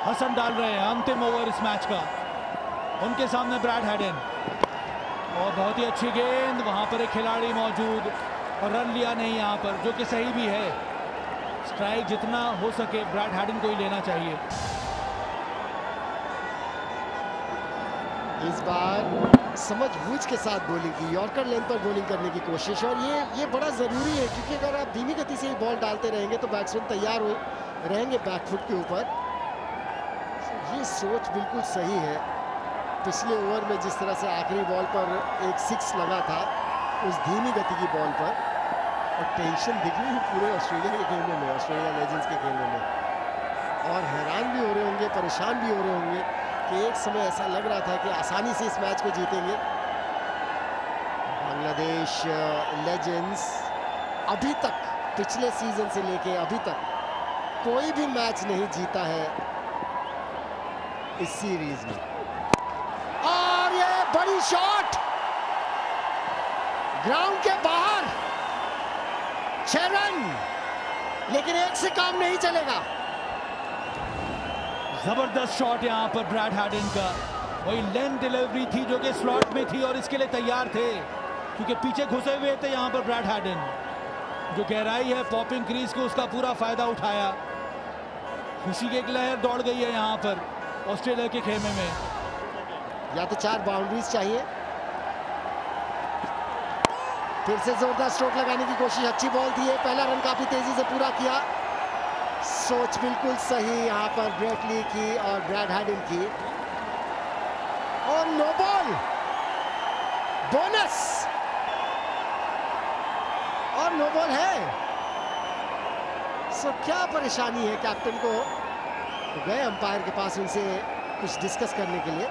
हसन डाल रहे हैं अंतिम ओवर इस मैच का। उनके सामने ब्रैड हैडन, और बहुत ही अच्छी गेंद, वहां पर एक खिलाड़ी मौजूद और रन लिया नहीं यहाँ पर, जो कि सही भी है। स्ट्राइक जितना हो सके ब्रैड हैडन को ही लेना चाहिए। इस बार समझबूझ के साथ बॉलिंग की, यॉर्कर लेंथ पर बॉलिंग करने की कोशिश, और ये बड़ा ज़रूरी है क्योंकि अगर आप धीमी गति से बॉल डालते रहेंगे तो बैट्समैन तैयार हो रहेंगे बैकफुट के ऊपर। ये सोच बिल्कुल सही है। पिछले ओवर में जिस तरह से आखिरी बॉल पर एक 6 लगा था उस धीमी गति की बॉल पर, और टेंशन दिख रही है पूरे ऑस्ट्रेलिया के खेलने में, ऑस्ट्रेलिया लेजेंड्स के खेलने में, और हैरान भी हो रहे होंगे, परेशान भी हो रहे होंगे कि एक समय ऐसा लग रहा था कि आसानी से इस मैच को जीतेंगे। बांग्लादेश लेजेंड्स अभी तक, पिछले सीजन से लेके अभी तक कोई भी मैच नहीं जीता है इस सीरीज में। और ये बड़ी शॉट ग्राउंड के बाहर, 6 रन, लेकिन एक से काम नहीं चलेगा। जबरदस्त शॉट यहाँ पर ब्रैड हैडन का, वही लेंथ डिलीवरी थी जो कि स्लॉट में थी और इसके लिए तैयार थे क्योंकि पीछे घुसे हुए थे यहाँ पर ब्रैड हैडन। जो गहराई है पॉपिंग क्रीज को, उसका पूरा फायदा उठाया। खुशी की एक लहर दौड़ गई है यहाँ पर ऑस्ट्रेलिया के खेमे में। या तो 4 बाउंड्रीज चाहिए। फिर से जोरदार स्ट्रोक लगाने की कोशिश, अच्छी बॉल थी ये, पहला रन काफी तेजी से पूरा किया। सोच बिल्कुल सही यहाँ पर ब्रेट ली की और ब्रैड हैडन की, और नो बॉल, बोनस, और नो बॉल है। सो क्या परेशानी है कैप्टन को? तो गए अंपायर के पास उनसे कुछ डिस्कस करने के लिए।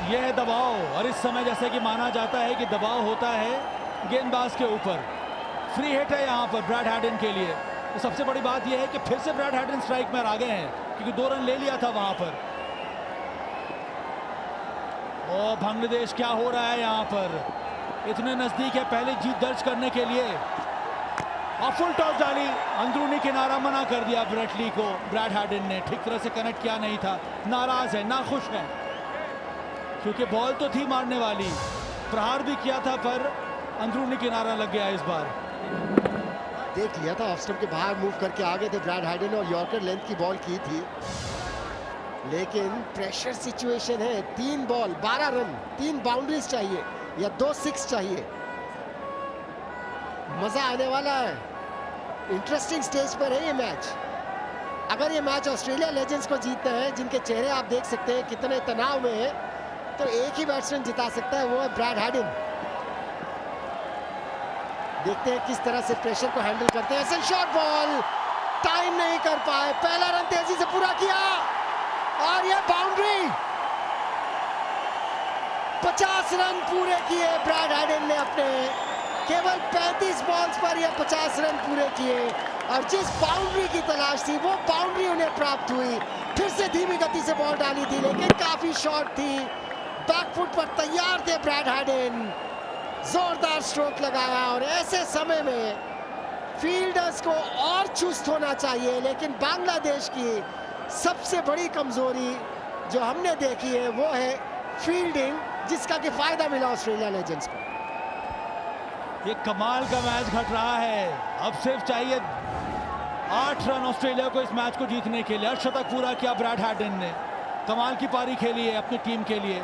यह है दबाव, और इस समय जैसे कि माना जाता है कि दबाव होता है गेंदबाज के ऊपर। फ्री हिट है यहाँ पर ब्रैड हैडन के लिए। तो सबसे बड़ी बात यह है कि फिर से ब्रैड हैडन स्ट्राइक में आ गए हैं क्योंकि 2 रन ले लिया था वहां पर। और बांग्लादेश क्या हो रहा है यहाँ पर, इतने नजदीक है पहले जीत दर्ज करने के लिए, और फुल टॉस डाली, अंदरूनी किनारा मना कर दिया ब्रेट ली को। ब्रैड हैडन ने ठीक तरह से कनेक्ट किया नहीं था, नाराज है, नाखुश है क्योंकि बॉल तो थी मारने वाली, प्रहार भी किया था पर अंदरूनी किनारा लग गया। इस बार देख लिया था, ऑफ स्टंप के बाहर मूव करके आ गए थे ब्रैड हैडन और यॉर्कर लेंथ की बॉल की थी, लेकिन प्रेशर सिचुएशन है। 3 बॉल 12 रन, 3 बाउंड्रीज चाहिए या 2 6 चाहिए। मजा आने वाला है, इंटरेस्टिंग स्टेज पर है ये मैच। अगर ये मैच ऑस्ट्रेलिया लेजेंड्स को जीतना है, जिनके चेहरे आप देख सकते हैं कितने तनाव में है, तो एक ही बैट्समैन जिता सकता है, वो है ब्रैड हैडन। देखते हैं किस तरह से प्रेशर को हैंडल करते हैं। ऐसे शॉर्ट बॉल, टाइम नहीं कर पाए, पहला रन तेजी से पूरा किया, और ये बाउंड्री। 50 रन पूरे किए ब्रैड हैडन ने अपने, केवल 35 बॉल्स पर ये 50 रन पूरे किए, और जिस बाउंड्री की तलाश थी वो बाउंड्री उन्हें प्राप्त हुई। फिर से धीमी गति से बॉल डाली थी लेकिन काफी शॉर्ट थी, बैकफुट पर तैयार थे ब्रैड हैडन, जोरदार स्ट्रोक लगाया। और ऐसे समय में फील्डर्स को और चुस्त होना चाहिए, लेकिन बांग्लादेश की सबसे बड़ी कमजोरी जो हमने देखी है वो है फील्डिंग, जिसका कि फायदा मिला ऑस्ट्रेलिया लेजेंड्स को। ये कमाल का मैच घट रहा है, अब सिर्फ चाहिए 8 रन ऑस्ट्रेलिया को इस मैच को जीतने के लिए। अर्धशतक पूरा किया ब्रैड हैडन ने, कमाल की पारी खेली है अपनी टीम के लिए।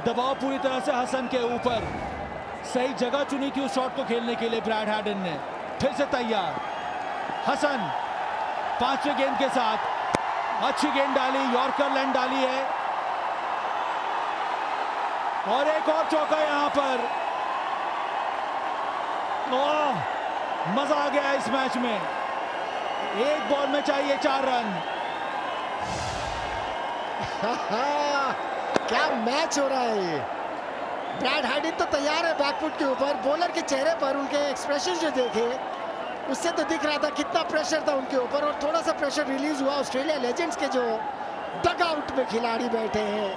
दबाव पूरी तरह से हसन के ऊपर, सही जगह चुनी थी उस शॉट को खेलने के लिए ब्रैड हैडन ने। फिर से तैयार हसन, 5वें गेंद के साथ अच्छी गेंद डाली, यॉर्कर लेंथ डाली है, और एक और चौका यहां पर। मजा आ गया इस मैच में, एक बॉल में चाहिए 4 रन। क्या मैच हो रहा है ये। ब्रैड हैडन तो तैयार है बैकफुट के ऊपर, बॉलर के चेहरे पर उनके एक्सप्रेशन जो देखे उससे तो दिख रहा था कितना प्रेशर था उनके ऊपर, और थोड़ा सा प्रेशर रिलीज हुआ ऑस्ट्रेलिया लेजेंड्स के जो डगआउट में खिलाड़ी बैठे हैं।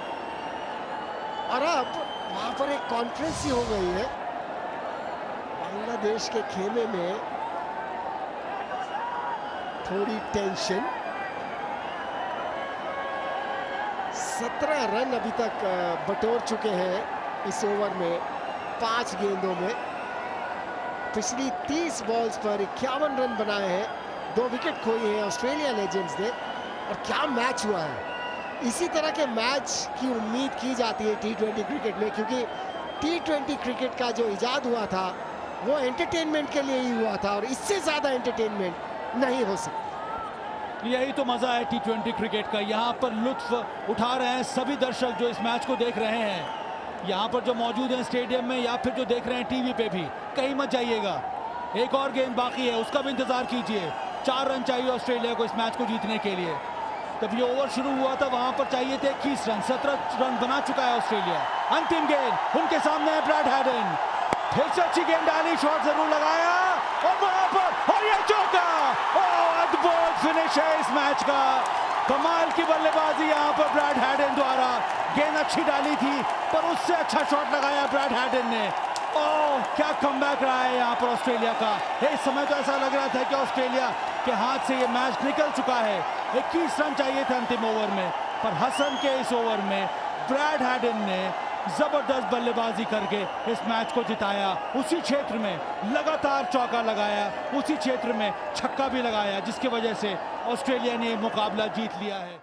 और अब वहां पर एक कॉन्फ्रेंस ही हो गई है बांग्लादेश के खेमे में, थोड़ी टेंशन। 17 रन अभी तक बटोर चुके हैं इस ओवर में 5 गेंदों में। पिछली 30 बॉल्स पर 51 रन बनाए हैं, 2 विकेट खोई हैं ऑस्ट्रेलिया लेजेंड्स ने। और क्या मैच हुआ है! इसी तरह के मैच की उम्मीद की जाती है T20 क्रिकेट में, क्योंकि T20 क्रिकेट का जो इजाद हुआ था वो एंटरटेनमेंट के लिए ही हुआ था और इससे ज़्यादा एंटरटेनमेंट नहीं हो सकता। यही तो मजा है T20 क्रिकेट का। यहाँ पर लुत्फ उठा रहे हैं सभी दर्शक जो इस मैच को देख रहे हैं, यहाँ पर जो मौजूद हैं स्टेडियम में या फिर जो देख रहे हैं टीवी पे भी। कहीं मत जाइएगा, एक और गेंद बाकी है, उसका भी इंतजार कीजिए। 4 रन चाहिए ऑस्ट्रेलिया को इस मैच को जीतने के लिए। जब ये ओवर शुरू हुआ था वहां पर चाहिए थे 21 रन, 17 रन बना चुका है ऑस्ट्रेलिया। अंतिम गेंद उनके सामने है ब्रैड हैडन, फिर से अच्छी गेंद डाली, शॉट जरूर लगाया और वहां पर और ये चौका। अद्भुत फिनिश है इस मैच का, कमाल की बल्लेबाजी यहाँ पर ब्रैड हैडन द्वारा। गेंद अच्छी डाली थी पर उससे अच्छा शॉट लगाया ब्रैड हैडन ने। ओह, क्या कमबैक रहा है यहाँ पर ऑस्ट्रेलिया का। इस समय तो ऐसा लग रहा था कि ऑस्ट्रेलिया के हाथ से ये मैच निकल चुका है। 21 रन चाहिए थे अंतिम ओवर में, पर हसन के इस ओवर में ब्रैड हैडन ने जबरदस्त बल्लेबाजी करके इस मैच को जिताया। उसी क्षेत्र में लगातार चौका लगाया, उसी क्षेत्र में छक्का भी लगाया, जिसकी वजह से ऑस्ट्रेलिया ने मुकाबला जीत लिया है।